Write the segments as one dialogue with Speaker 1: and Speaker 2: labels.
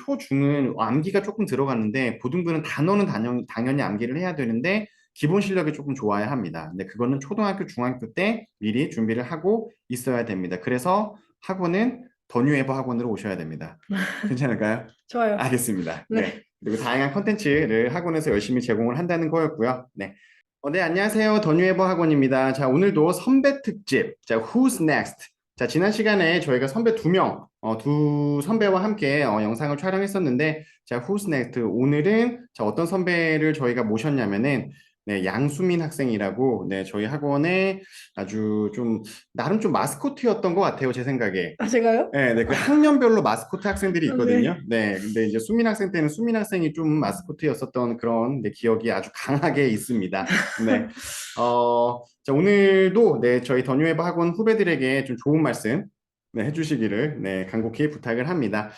Speaker 1: 초, 중은 암기가 조금 들어갔는데 고등부는 단어는 당연히 암기를 해야 되는데 기본 실력이 조금 좋아야 합니다. 근데 그거는 초등학교, 중학교 때 미리 준비를 하고 있어야 됩니다. 그래서 학원은 더뉴에버 학원으로 오셔야 됩니다. 괜찮을까요?
Speaker 2: 좋아요.
Speaker 1: 알겠습니다. 네.
Speaker 2: 네.
Speaker 1: 그리고 다양한 컨텐츠를 학원에서 열심히 제공을 한다는 거였고요. 네. 네, 안녕하세요. 더뉴에버 학원입니다. 자, 오늘도 선배 특집. 자, Who's Next? 자, 지난 시간에 저희가 선배 두 명, 두 선배와 함께 영상을 촬영했었는데, 자, Who's Next? 오늘은 자, 어떤 선배를 저희가 모셨냐면은, 네, 양수민 학생이라고, 네, 저희 학원에 아주 좀, 나름 좀 마스코트였던 것 같아요, 제 생각에.
Speaker 2: 아, 제가요?
Speaker 1: 네, 네, 그 학년별로 마스코트 학생들이
Speaker 2: 아,
Speaker 1: 있거든요.
Speaker 2: 네.
Speaker 1: 네, 근데 이제 수민 학생 때는 수민 학생이 좀 마스코트였었던 그런 네, 기억이 아주 강하게 있습니다. 네, 자, 오늘도 네, 저희 더뉴에버 학원 후배들에게 좀 좋은 말씀 네, 해주시기를 네, 간곡히 부탁을 합니다.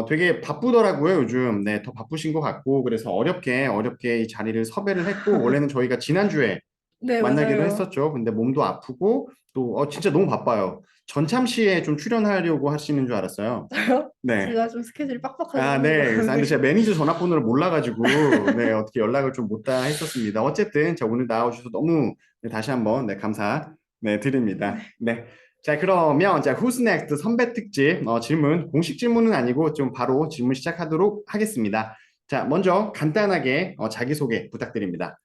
Speaker 1: 되게 바쁘더라고요, 요즘. 네, 더 바쁘신 것 같고, 그래서 어렵게 이 자리를 섭외를 했고, 원래는 저희가 지난주에
Speaker 2: 네,
Speaker 1: 만나기로
Speaker 2: 맞아요.
Speaker 1: 했었죠. 근데 몸도 아프고, 또, 진짜 너무 바빠요. 전참시에 좀 출연하려고 하시는 줄 알았어요.
Speaker 2: 저요?
Speaker 1: 네.
Speaker 2: 제가 좀 스케줄이 빡빡하긴
Speaker 1: 아,
Speaker 2: 합니다.
Speaker 1: 네. 그래서, 근데
Speaker 2: 네.
Speaker 1: 제가 매니저 전화번호를 몰라가지고, 네, 어떻게 연락을 좀 못다 했었습니다. 어쨌든, 자, 오늘 나와주셔서 너무, 네, 다시 한번, 네, 감사, 네, 드립니다.
Speaker 2: 네.
Speaker 1: 네. 자, 그러면, 자, Who's Next 선배 특집, 질문, 공식 질문은 아니고, 좀 바로 질문 시작하도록 하겠습니다. 자, 먼저, 간단하게, 자기소개 부탁드립니다.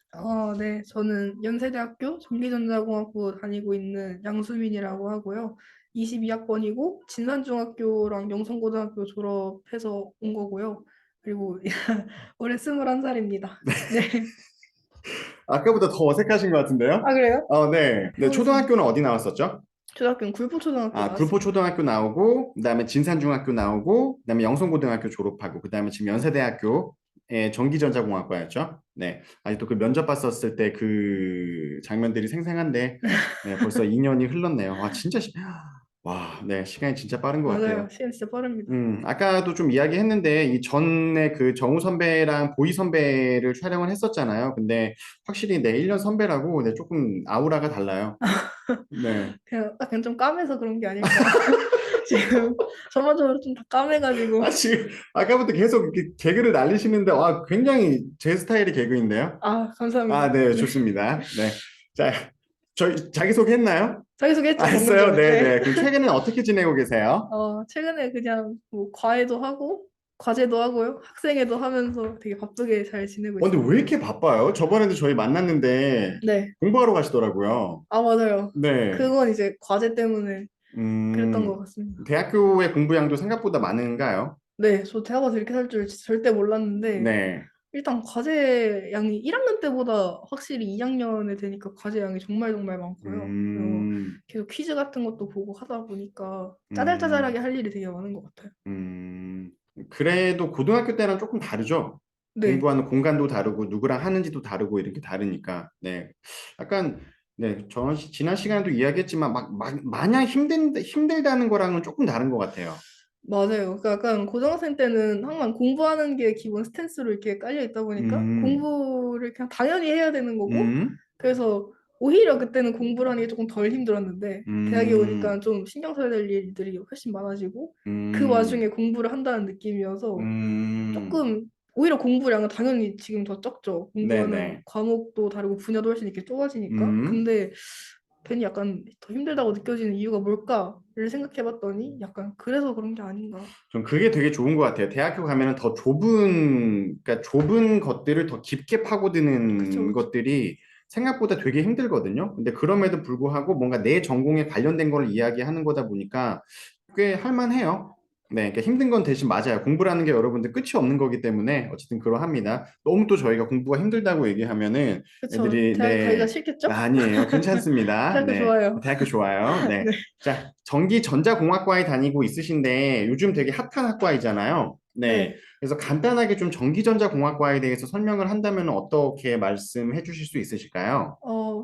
Speaker 2: 네. 저는 연세대학교 전기전자공학부 다니고 있는 양수민이라고 하고요. 22학번이고, 진산중학교랑 영성고등학교 졸업해서 온 거고요. 그리고 올해 21살입니다. 네.
Speaker 1: 아까보다 더 어색하신 것 같은데요?
Speaker 2: 아, 그래요?
Speaker 1: 네. 네,
Speaker 2: 해보겠습니다.
Speaker 1: 초등학교는 어디 나왔었죠?
Speaker 2: 초등학교는 굴포초등학교
Speaker 1: 아, 굴포
Speaker 2: 나왔습니다.
Speaker 1: 초등학교 나오고, 그다음에 진산중학교 나오고, 그다음에 영성고등학교 졸업하고, 그다음에 지금 연세대학교의 전기전자공학과였죠. 네. 아직도 그 면접 봤었을 때 그 장면들이 생생한데, 네, 벌써 2년이 흘렀네요. 와, 진짜, 와, 네, 시간이 진짜 빠른 것
Speaker 2: 맞아요.
Speaker 1: 같아요.
Speaker 2: 시간 진짜 빠릅니다.
Speaker 1: 아까도 좀 이야기했는데, 이 전에 그 정우 선배랑 보이 선배를 촬영을 했었잖아요. 근데 확실히 내 1년 선배라고 네, 조금 아우라가 달라요. 네.
Speaker 2: 그냥 좀 까매서 그런 게 아닐까. 지금 전반적으로 좀 다 까매가지고.
Speaker 1: 지금 아까부터 계속 이렇게 개그를 날리시는데 굉장히 제 스타일의 개그인데요.
Speaker 2: 아,
Speaker 1: 아,
Speaker 2: 감사합니다.
Speaker 1: 네,
Speaker 2: 네.
Speaker 1: 좋습니다. 네. 자, 저희 자기소개 했나요?
Speaker 2: 자기소개했죠, 방금
Speaker 1: 했어요?
Speaker 2: 전에.
Speaker 1: 네,
Speaker 2: 네.
Speaker 1: 네. 그럼 최근에 어떻게 지내고 계세요?
Speaker 2: 최근에 그냥 뭐 과외도 하고, 과제도 하고요. 학생회도 하면서 되게 바쁘게 잘 지내고
Speaker 1: 근데
Speaker 2: 있습니다.
Speaker 1: 왜 이렇게 바빠요? 저번에도 저희 만났는데
Speaker 2: 네.
Speaker 1: 공부하러 가시더라고요.
Speaker 2: 아, 맞아요.
Speaker 1: 네.
Speaker 2: 그건 이제 과제 때문에 그랬던 것
Speaker 1: 음,
Speaker 2: 같습니다.
Speaker 1: 대학교의 공부량도 생각보다 많은가요?
Speaker 2: 네, 저 대학원서 이렇게 살 줄 절대 몰랐는데,
Speaker 1: 네.
Speaker 2: 일단 과제 양이 1학년 때보다 확실히 2학년에 되니까 과제 양이 정말 정말 많고요. 그리고
Speaker 1: 음,
Speaker 2: 계속 퀴즈 같은 것도 보고 하다 보니까 짜잘짜잘하게
Speaker 1: 음,
Speaker 2: 할 일이 되게 많은 것 같아요.
Speaker 1: 음. 그래도 고등학교 때랑 조금 다르죠?
Speaker 2: 네,
Speaker 1: 공부하는 공간도 다르고 누구랑 하는지도 다르고 이렇게 다르니까 네 약간 네 저는 지난 시간에도 이야기했지만 마냥 힘들다는 거랑은 조금 다른 것 같아요.
Speaker 2: 맞아요. 그러니까 약간 고등학생 때는 항상 공부하는 게 기본 스탠스로 이렇게 깔려 있다 보니까
Speaker 1: 음,
Speaker 2: 공부를 그냥 당연히 해야 되는 거고,
Speaker 1: 음,
Speaker 2: 그래서 오히려 그때는 공부를 하는 게 조금 덜 힘들었는데, 대학에 오니까
Speaker 1: 음,
Speaker 2: 좀 신경 써야 될 일들이 훨씬 많아지고, 그
Speaker 1: 음,
Speaker 2: 와중에 공부를 한다는 느낌이어서
Speaker 1: 음,
Speaker 2: 조금 오히려 공부량은 당연히 지금 더 적죠. 공부하는
Speaker 1: 네네,
Speaker 2: 과목도 다르고 분야도 훨씬 이렇게 좁아지니까.
Speaker 1: 음.
Speaker 2: 근데 괜히 약간 더 힘들다고 느껴지는 이유가 뭘까를 생각해봤더니 약간 그래서 그런 게 아닌가.
Speaker 1: 전 그게 되게 좋은 것 같아요. 대학교 가면은 더 그러니까 좁은 것들을 더 깊게
Speaker 2: 그쵸,
Speaker 1: 파고드는
Speaker 2: 그쵸.
Speaker 1: 것들이 생각보다 되게 힘들거든요. 근데 그럼에도 불구하고 뭔가 내 전공에 관련된 걸 이야기하는 거다 보니까 꽤 할만해요. 네, 그러니까 힘든 건 대신 맞아요. 공부라는 게 여러분들 끝이 없는 거기 때문에 어쨌든 그러합니다. 너무 또 저희가 공부가 힘들다고 얘기하면은
Speaker 2: 그쵸.
Speaker 1: 애들이
Speaker 2: 대학 가기가
Speaker 1: 네,
Speaker 2: 싫겠죠?
Speaker 1: 아니에요. 괜찮습니다.
Speaker 2: 대학교
Speaker 1: 네,
Speaker 2: 좋아요.
Speaker 1: 대학교 좋아요. 네.
Speaker 2: 네.
Speaker 1: 자, 전기전자공학과에 다니고 있으신데 요즘 되게 핫한 학과이잖아요. 네.
Speaker 2: 네.
Speaker 1: 그래서 간단하게 좀 전기전자공학과에 대해서 설명을 한다면 어떻게 말씀해 주실 수 있으실까요?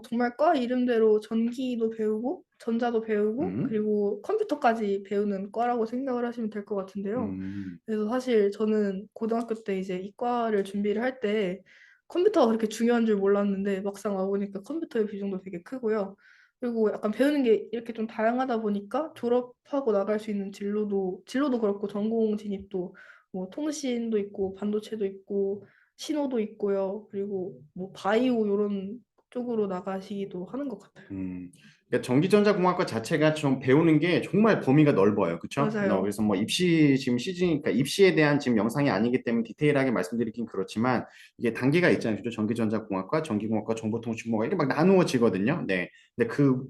Speaker 2: 정말 과 이름대로 전기도 배우고, 전자도 배우고,
Speaker 1: 음,
Speaker 2: 그리고 컴퓨터까지 배우는 과라고 생각을 하시면 될 것 같은데요.
Speaker 1: 음,
Speaker 2: 그래서 사실 저는 고등학교 때 이제 이과를 준비를 할 때 컴퓨터가 그렇게 중요한 줄 몰랐는데 막상 와보니까 컴퓨터의 비중도 되게 크고요. 그리고 약간 배우는 게 이렇게 좀 다양하다 보니까 졸업하고 나갈 수 있는 진로도 그렇고 전공 진입도 뭐 통신도 있고 반도체도 있고 신호도 있고요. 그리고 뭐 바이오 이런 쪽으로 나가시기도 하는 것 같아요.
Speaker 1: 그러니까 전기전자공학과 자체가 좀 배우는 게 정말 범위가 넓어요. 그렇죠?
Speaker 2: 맞아요.
Speaker 1: 그래서 뭐 입시 지금 시즌이니까 입시에 대한 지금 영상이 아니기 때문에 디테일하게 말씀드리긴 그렇지만 이게 단계가 있잖아요. 그죠? 전기전자공학과, 전기공학과, 정보통신공학 이렇게 막 나누어지거든요. 네. 근데 그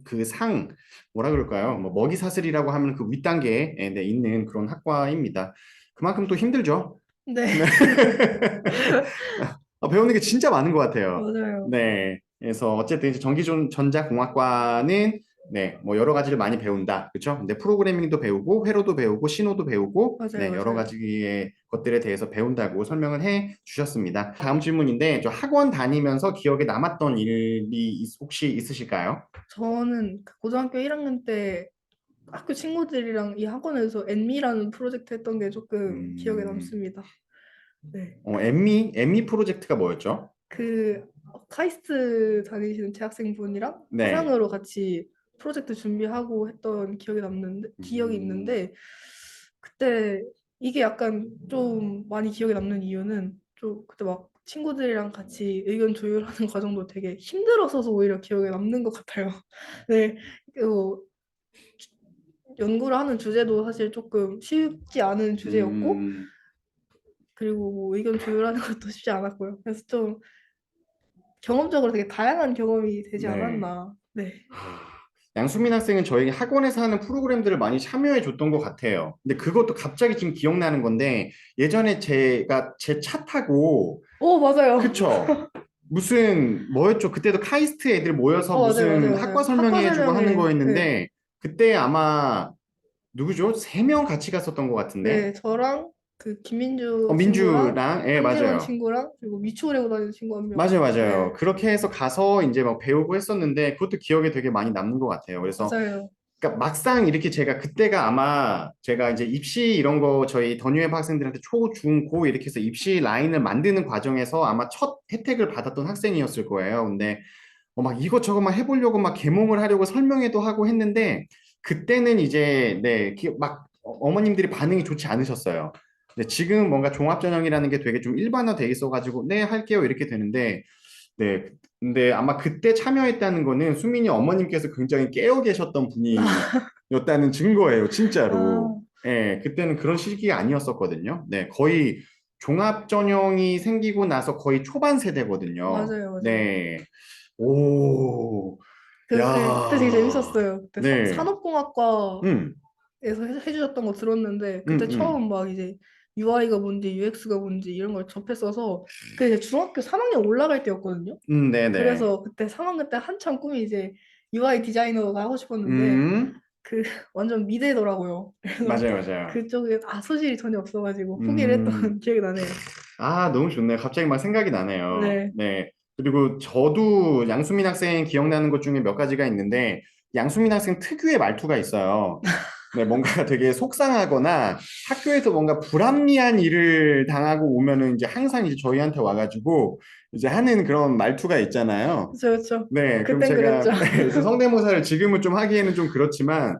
Speaker 1: 뭐라 그럴까요? 뭐 먹이사슬이라고 하면 그 윗단계에 네, 있는 그런 학과입니다. 그만큼 또 힘들죠.
Speaker 2: 네,
Speaker 1: 네. 배우는 게 진짜 많은 것 같아요.
Speaker 2: 맞아요.
Speaker 1: 네. 그래서 어쨌든 이제 전기전자공학과는 네, 뭐 여러 가지를 많이 배운다. 그렇죠? 근데 프로그래밍도 배우고 회로도 배우고 신호도 배우고
Speaker 2: 맞아요,
Speaker 1: 네, 여러
Speaker 2: 맞아요.
Speaker 1: 가지의 것들에 대해서 배운다고 설명을 해 주셨습니다. 다음 질문인데 저 학원 다니면서 기억에 남았던 일이 혹시 있으실까요?
Speaker 2: 저는 그 고등학교 1학년 때 학교 친구들이랑 이 학원에서 엔미라는 프로젝트 했던 게 조금 기억에
Speaker 1: 음,
Speaker 2: 남습니다. 네.
Speaker 1: 엠미 프로젝트가 뭐였죠?
Speaker 2: 그 카이스트 다니시는 재학생분이랑
Speaker 1: 네.
Speaker 2: 화상으로 같이 프로젝트 준비하고 했던 기억이
Speaker 1: 음,
Speaker 2: 있는데 그때 이게 약간 좀 많이 기억에 남는 이유는 좀 그때 막 친구들이랑 같이 의견 조율하는 과정도 되게 힘들어서 오히려 기억에 남는 것 같아요. 네, 그리고 연구를 하는 주제도 사실 조금 쉽지 않은 주제였고
Speaker 1: 음,
Speaker 2: 그리고 뭐 의견 조율하는 것도 쉽지 않았고요. 그래서 좀 경험적으로 되게 다양한 경험이 되지
Speaker 1: 네.
Speaker 2: 않았나. 네.
Speaker 1: 양수민 학생은 저희 학원에서 하는 프로그램들을 많이 참여해 줬던 것 같아요. 근데 그것도 갑자기 지금 기억나는 건데, 예전에 제가 제 차 타고,
Speaker 2: 오, 맞아요.
Speaker 1: 그쵸? 무슨, 뭐였죠? 그때도 카이스트 애들 모여서
Speaker 2: 맞아요,
Speaker 1: 무슨
Speaker 2: 맞아요,
Speaker 1: 학과
Speaker 2: 맞아요. 학과
Speaker 1: 설명해 주고 하는
Speaker 2: 설명회. 네.
Speaker 1: 거였는데, 그때 아마, 누구죠? 3명 같이 갔었던 것 같은데?
Speaker 2: 네, 저랑 그 김민주 친구랑
Speaker 1: 민주랑, 예,
Speaker 2: 한재원
Speaker 1: 맞아요.
Speaker 2: 친구랑 그리고 미추홀 레고 다니는 친구 한 명.
Speaker 1: 맞아요, 맞아요.
Speaker 2: 네,
Speaker 1: 그렇게 해서 가서 이제 막 배우고 했었는데, 그것도 기억에 되게 많이 남는 것 같아요. 그래서
Speaker 2: 맞아요.
Speaker 1: 그러니까 막상 이렇게 제가 그때가 아마 제가 이제 입시 이런 거 저희 더뉴웨브 학생들한테 초, 중, 고 이렇게 해서 입시 라인을 만드는 과정에서 아마 첫 혜택을 받았던 학생이었을 거예요. 근데 막 이것저것 막 해보려고 막 계몽을 하려고 설명회도 하고 했는데 그때는 이제 네, 막 어머님들이 반응이 좋지 않으셨어요. 근데 지금 뭔가 종합전형이라는 게 되게 좀 일반화돼 있어가지고 네, 할게요 이렇게 되는데 네. 근데 아마 그때 참여했다는 거는 수민이 어머님께서 굉장히 깨어 계셨던 분이었다는 증거예요, 진짜로.
Speaker 2: 아,
Speaker 1: 예, 그때는 그런 시기가 아니었었거든요. 네, 거의 종합 전형이 생기고 나서 거의 초반 세대거든요.
Speaker 2: 맞아요, 맞아요.
Speaker 1: 네. 오,
Speaker 2: 그때 되게
Speaker 1: 야,
Speaker 2: 재밌었어요. 그때
Speaker 1: 네.
Speaker 2: 산업공학과에서
Speaker 1: 음,
Speaker 2: 해주셨던 거 들었는데
Speaker 1: 음,
Speaker 2: 그때
Speaker 1: 음,
Speaker 2: 처음 막 이제 UI가 뭔지 UX가 뭔지 이런 걸 접했어서 그 이제 중학교 3학년 올라갈 때였거든요.
Speaker 1: 네네.
Speaker 2: 그래서 그때 3학년 때 한참 꿈이 이제 UI 디자이너가 하고 싶었는데
Speaker 1: 음,
Speaker 2: 그 완전 미대더라고요. 그래서
Speaker 1: 맞아요, 맞아요.
Speaker 2: 그쪽에 소질이 전혀 없어가지고 포기를
Speaker 1: 음.
Speaker 2: 했던 기억이 나네요.
Speaker 1: 아, 너무 좋네요. 갑자기 막 생각이 나네요.
Speaker 2: 네.
Speaker 1: 네. 그리고 저도 양수민 학생 기억나는 것 중에 몇 가지가 있는데, 양수민 학생 특유의 말투가 있어요. 네, 뭔가 되게 속상하거나 학교에서 뭔가 불합리한 일을 당하고 오면은 이제 항상 이제 저희한테 와가지고 이제 하는 그런 말투가 있잖아요.
Speaker 2: 그렇죠, 그렇죠.
Speaker 1: 네, 그럼
Speaker 2: 그땐 그랬죠.
Speaker 1: 제가 네, 그래서 성대모사를 지금은 좀 하기에는 좀 그렇지만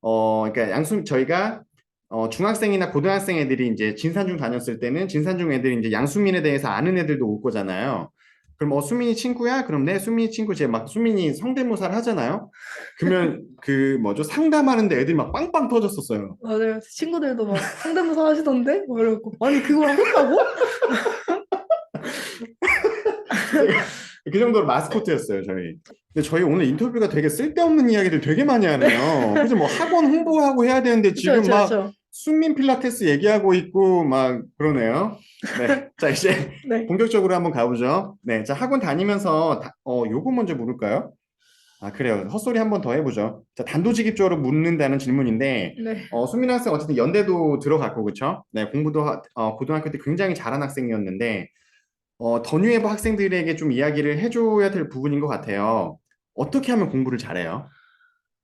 Speaker 1: 그러니까 저희가 중학생이나 고등학생 애들이 이제 진산중 다녔을 때는 진산중 애들이 이제 양수민에 대해서 아는 애들도 올 거잖아요. 그럼 수민이 친구야? 그럼 네, 수민이 친구. 제 막 수민이 성대모사를 하잖아요. 그러면 그 뭐죠? 상담하는데 애들이 막 빵빵 터졌었어요.
Speaker 2: 맞아요. 친구들도 막 성대모사 하시던데? 뭐 이러고 아니 그걸 한다고?
Speaker 1: 그 정도로 마스코트였어요, 저희. 근데 저희 오늘 인터뷰가 되게 쓸데없는 이야기들 되게 많이 하네요. 그죠? 뭐 학원 홍보하고 해야 되는데
Speaker 2: 그렇죠,
Speaker 1: 지금
Speaker 2: 그렇죠,
Speaker 1: 막
Speaker 2: 그렇죠.
Speaker 1: 순민 필라테스 얘기하고 있고 막 그러네요. 네. 자, 이제
Speaker 2: 네,
Speaker 1: 본격적으로 한번 가보죠. 네. 자, 학원 다니면서 요거 먼저 물을까요? 아, 그래요. 헛소리 한번 더 해보죠. 자, 단도직입적으로 묻는다는 질문인데,
Speaker 2: 네,
Speaker 1: 수민 학생 어쨌든 연대도 들어갔고, 그쵸? 네, 공부도 고등학교 때 굉장히 잘한 학생이었는데, 더뉴에버 학생들에게 좀 이야기를 해줘야 될 부분인 것 같아요. 어떻게 하면 공부를 잘해요?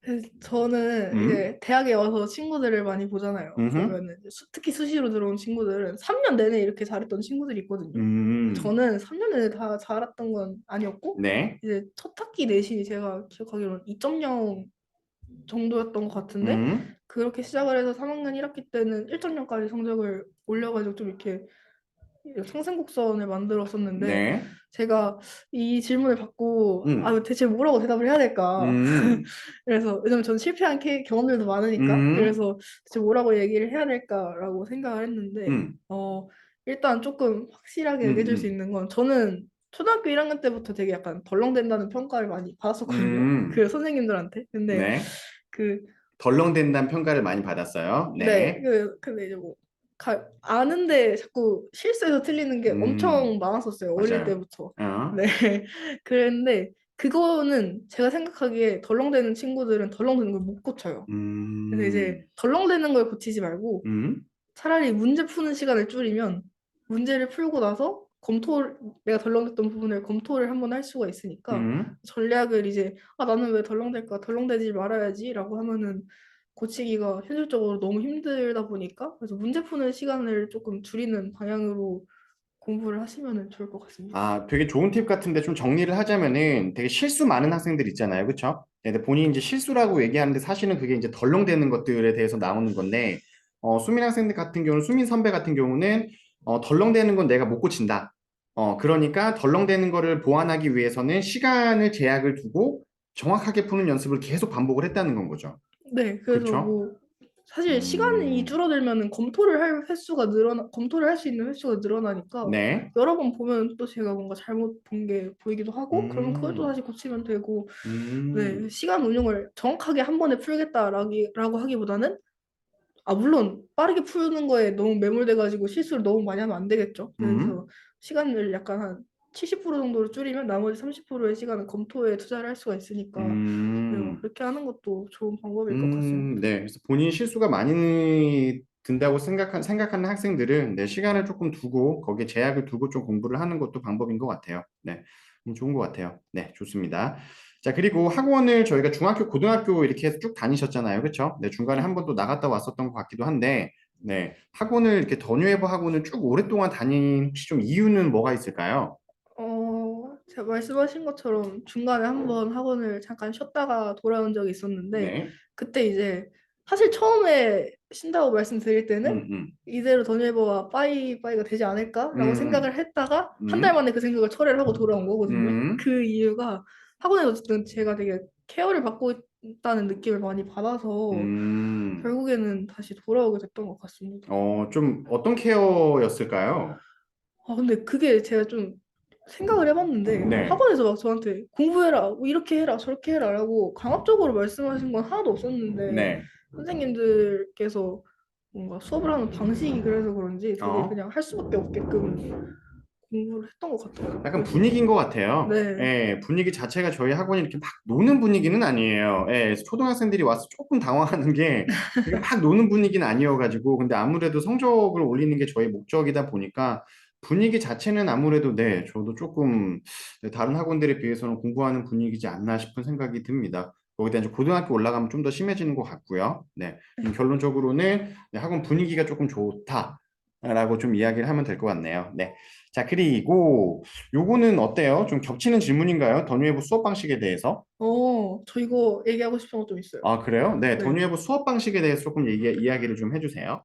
Speaker 2: 그래서 저는
Speaker 1: 음,
Speaker 2: 이제 대학에 와서 친구들을 많이 보잖아요.
Speaker 1: 음,
Speaker 2: 그러면은 이제 특히 수시로 들어온 친구들은 3년 내내 이렇게 잘했던 친구들이 있거든요.
Speaker 1: 음,
Speaker 2: 저는 3년 내내 다 잘했던 건 아니었고
Speaker 1: 네,
Speaker 2: 이제 첫 학기 내신이 제가 기억하기로는 2.0 정도였던 것 같은데
Speaker 1: 음,
Speaker 2: 그렇게 시작을 해서 3학년 1학기 때는 1.0까지 성적을 올려가지고 좀 이렇게 상생곡선을 만들었었는데
Speaker 1: 네.
Speaker 2: 제가 이 질문을 받고
Speaker 1: 음.
Speaker 2: 대체 뭐라고 대답을 해야 될까?
Speaker 1: 음.
Speaker 2: 그래서 왜냐면 전 실패한 경험들도 많으니까
Speaker 1: 음.
Speaker 2: 그래서 대체 뭐라고 얘기를 해야 될까라고 생각을 했는데
Speaker 1: 음.
Speaker 2: 일단 조금 확실하게 얘기해 줄 수
Speaker 1: 음.
Speaker 2: 있는 건 저는 초등학교 1학년 때부터 되게 약간 덜렁댄다는 평가를 많이 받았었거든요.
Speaker 1: 음.
Speaker 2: 그 선생님들한테. 근데
Speaker 1: 네.
Speaker 2: 그
Speaker 1: 덜렁댄다는 평가를 많이 받았어요.
Speaker 2: 네,
Speaker 1: 네.
Speaker 2: 근데 이제 뭐 아는데 자꾸 실수해서 틀리는 게
Speaker 1: 음.
Speaker 2: 엄청 많았었어요. 어릴
Speaker 1: 맞아요.
Speaker 2: 때부터.
Speaker 1: 어.
Speaker 2: 네. 그랬는데 그거는 제가 생각하기에 덜렁대는 친구들은 덜렁대는 걸 못 고쳐요. 그래서 이제
Speaker 1: 음.
Speaker 2: 덜렁대는 걸 고치지 말고
Speaker 1: 음.
Speaker 2: 차라리 문제 푸는 시간을 줄이면 문제를 풀고 나서 내가 덜렁댔던 부분을 검토를 한번 할 수가 있으니까
Speaker 1: 음.
Speaker 2: 전략을 이제 나는 왜 덜렁댈까? 덜렁대지 말아야지라고 하면은 고치기가 현실적으로 너무 힘들다 보니까 그래서 문제 푸는 시간을 조금 줄이는 방향으로 공부를 하시면 좋을 것 같습니다.
Speaker 1: 아, 되게 좋은 팁 같은데 좀 정리를 하자면은 되게 실수 많은 학생들 있잖아요. 그쵸? 근데 본인이 이제 실수라고 얘기하는데 사실은 그게 이제 덜렁대는 것들에 대해서 나오는 건데, 수민 학생들 같은 경우는, 수민 선배 같은 경우는, 덜렁대는 건 내가 못 고친다. 그러니까 덜렁대는 거를 보완하기 위해서는 시간을 제약을 두고 정확하게 푸는 연습을 계속 반복을 했다는 건 거죠.
Speaker 2: 네, 그래서
Speaker 1: 그쵸?
Speaker 2: 뭐 사실 시간이
Speaker 1: 음.
Speaker 2: 줄어들면은 검토를 할 수 있는 횟수가 늘어나니까
Speaker 1: 네.
Speaker 2: 여러 번 보면 또 제가 뭔가 잘못 본 게 보이기도 하고 그러면 그걸 또
Speaker 1: 음.
Speaker 2: 다시 고치면 되고 네,
Speaker 1: 음.
Speaker 2: 시간 운용을 정확하게 한 번에 풀겠다라고 하기보다는 물론 빠르게 푸는 거에 너무 매몰돼가지고 실수를 너무 많이 하면 안 되겠죠.
Speaker 1: 음.
Speaker 2: 그래서 시간을 약간 한 70% 정도로 줄이면 나머지 30%의 시간은 검토에 투자를 할 수가 있으니까 네, 뭐
Speaker 1: 음.
Speaker 2: 그렇게 하는 것도 좋은 방법일 것 같습니다.
Speaker 1: 네. 그래서 본인 실수가 많이 든다고 생각하는 학생들은 내 시간을 조금 두고 거기에 제약을 두고 좀 공부를 하는 것도 방법인 것 같아요. 네. 좋은 것 같아요. 네, 좋습니다. 자, 그리고 학원을 저희가 중학교, 고등학교 이렇게 해서 쭉 다니셨잖아요. 그렇죠? 네, 중간에 한 번도 나갔다 왔었던 것 같기도 한데, 네, 학원을 이렇게 더뉴에버 학원을 쭉 오랫동안 다닌 혹시 좀 이유는 뭐가 있을까요?
Speaker 2: 제가 말씀하신 것처럼 중간에 한번 학원을 잠깐 쉬었다가 돌아온 적이 있었는데,
Speaker 1: 네.
Speaker 2: 그때 이제 사실 처음에 쉰다고 말씀드릴 때는
Speaker 1: 음.
Speaker 2: 이대로 더네이버와 빠이빠이가 되지
Speaker 1: 음.
Speaker 2: 않을까라고 생각을 했다가 한 달
Speaker 1: 음.
Speaker 2: 만에 그 생각을 철회를 하고 돌아온 거거든요.
Speaker 1: 음.
Speaker 2: 그 이유가 학원에서 어쨌든 제가 되게 케어를 받고 있다는 느낌을 많이 받아서
Speaker 1: 음.
Speaker 2: 결국에는 다시 돌아오게 됐던 것 같습니다.
Speaker 1: 좀 어떤 케어였을까요?
Speaker 2: 근데 그게 제가 좀 생각을 해봤는데
Speaker 1: 네.
Speaker 2: 학원에서 막 저한테 공부해라, 뭐 이렇게 해라, 저렇게 해라라고 강압적으로 말씀하신 건 하나도 없었는데
Speaker 1: 네.
Speaker 2: 선생님들께서 뭔가 수업을 하는 방식이 그래서 그런지 되게
Speaker 1: 어,
Speaker 2: 그냥 할 수밖에 없게끔 공부를 했던 것 같아요.
Speaker 1: 약간
Speaker 2: 그래서
Speaker 1: 분위기인 것 같아요.
Speaker 2: 네,
Speaker 1: 예, 분위기 자체가 저희 학원이 이렇게 막 노는 분위기는 아니에요. 예, 초등학생들이 와서 조금 당황하는 게 이게 막 노는 분위기는 아니어가지고 근데 아무래도 성적을 올리는 게 저희 목적이다 보니까 분위기 자체는 아무래도 네, 저도 조금 네, 다른 학원들에 비해서는 공부하는 분위기지 않나 싶은 생각이 듭니다. 거기다 이제 고등학교 올라가면 좀 더 심해지는 것 같고요. 네, 결론적으로는 네, 학원 분위기가 조금 좋다라고 좀 이야기를 하면 될 것 같네요. 네. 자, 그리고 요거는 어때요? 좀 겹치는 질문인가요? 더뉴에버 수업 방식에 대해서?
Speaker 2: 저 이거 얘기하고 싶은 거 좀 있어요.
Speaker 1: 아, 그래요? 네,
Speaker 2: 네.
Speaker 1: 더뉴에버 수업 방식에 대해서 조금 이야기를 좀 해주세요.